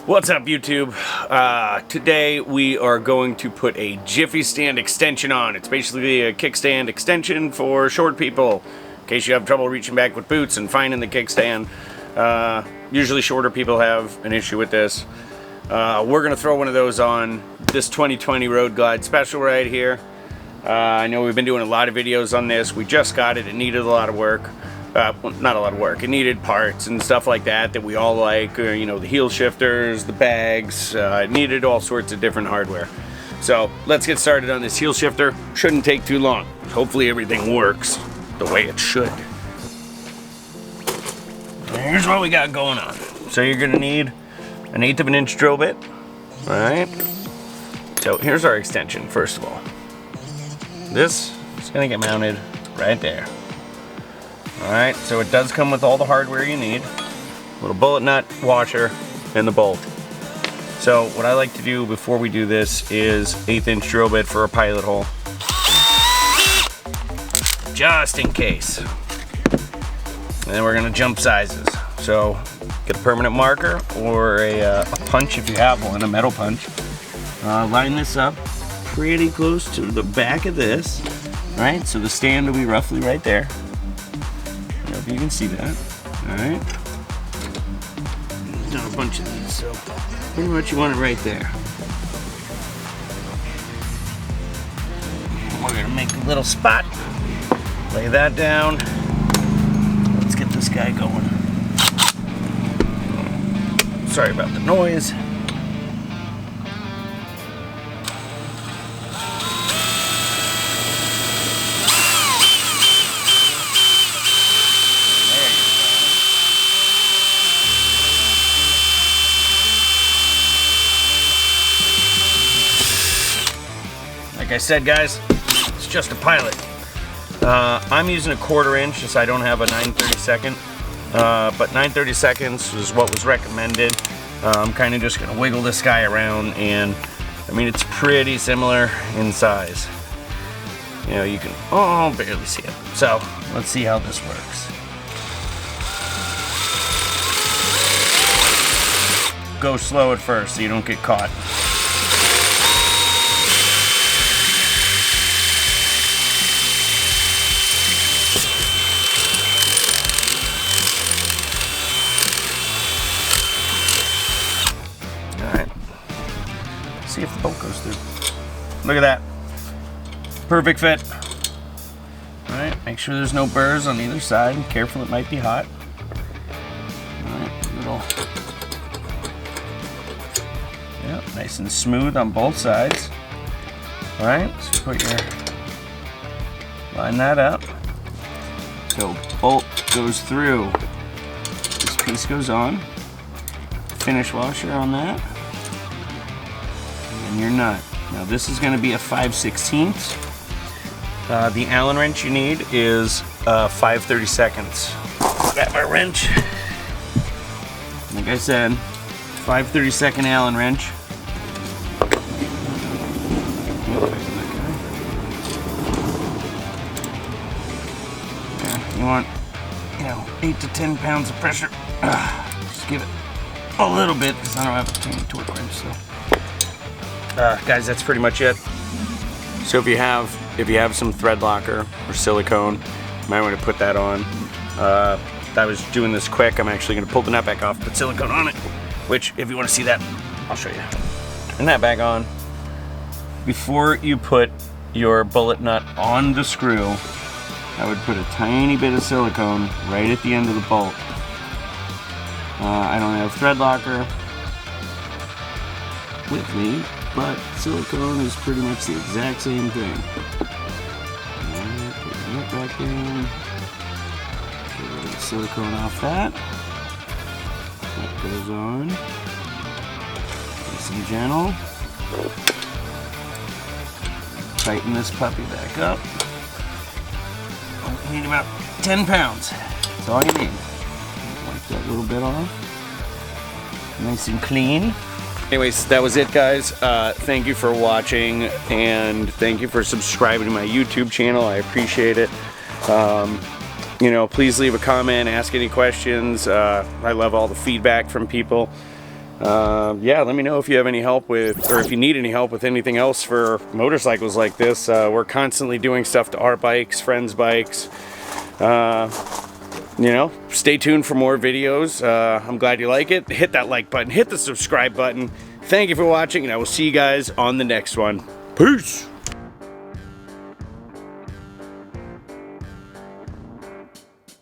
What's up, YouTube? Today we are going to put a Jiffy Stand extension on. It's basically a kickstand extension for short people, in case you have trouble reaching back with boots and finding the kickstand. Usually shorter people have an issue with this. We're going to throw one of those on this 2020 Road Glide Special right here. I know we've been doing a lot of videos on this. We just got it. It needed a lot of work. Well, not a lot of work. It needed parts and stuff like that we all like. You know, the heel shifters, the bags. It needed all sorts of different hardware. So let's get started on this heel shifter. Shouldn't take too long. Hopefully everything works the way it should. Here's what we got going on. So you're gonna need an 1/8 of an inch drill bit. All right. So here's our extension. First of all, this is gonna get mounted right there. Alright, so it does come with all the hardware you need. Little bullet nut, washer, and the bolt. So what I like to do before we do this is 1/8 inch drill bit for a pilot hole. Just in case. And then we're going to jump sizes. So get a permanent marker or a punch if you have one, a metal punch. Line this up pretty close to the back of this. Right, so the stand will be roughly right there. You can see that. Alright. Done a bunch of these, so pretty much you want it right there. We're gonna make a little spot. Lay that down. Let's get this guy going. Sorry about the noise. Like I said, guys, it's just a pilot. I'm using a 1/4 inch since I don't have a 9/32, but 9/32 is what was recommended. I'm kind of just gonna wiggle this guy around, and I mean it's pretty similar in size. You know, you can barely see it. So let's see how this works. Go slow at first so you don't get caught. See if the bolt goes through. Look at that. Perfect fit. Alright, make sure there's no burrs on either side. Careful, it might be hot. Alright, nice and smooth on both sides. Alright, so line that up. So bolt goes through. This piece goes on. Finish washer on that. And your nut. Now this is going to be a 5/16. The Allen wrench you need is 5/32. Grab my wrench. Like I said, 5/32 Allen wrench. You want, 8 to 10 pounds of pressure. Just give it a little bit because I don't have a tiny torque wrench. So. Guys, that's pretty much it. So if you have some thread locker or silicone, you might want to put that on. I was doing this quick. I'm actually going to pull the nut back off, put silicone on it, which if you want to see that, I'll show you. Turn that back on. Before you put your bullet nut on the screw, I would put a tiny bit of silicone right at the end of the bolt. I don't have thread locker with me, but silicone is pretty much the exact same thing. Alright, put the nut back in. Get rid of the silicone off that. That goes on. Nice and gentle. Tighten this puppy back up. You need about 10 pounds. That's all you need. Wipe that little bit off. Nice and clean. Anyways, that was it, guys. Thank you for watching, and thank you for subscribing to my YouTube channel. I appreciate it. You know, please leave a comment, ask any questions. I love all the feedback from people. Yeah, let me know if you have any help with, or if you need any help with anything else for motorcycles like this. We're constantly doing stuff to our bikes, friends' bikes. You know, stay tuned for more videos. I'm glad you like it. Hit that like button, hit the subscribe button. Thank you for watching, and I will see you guys on the next one. Peace!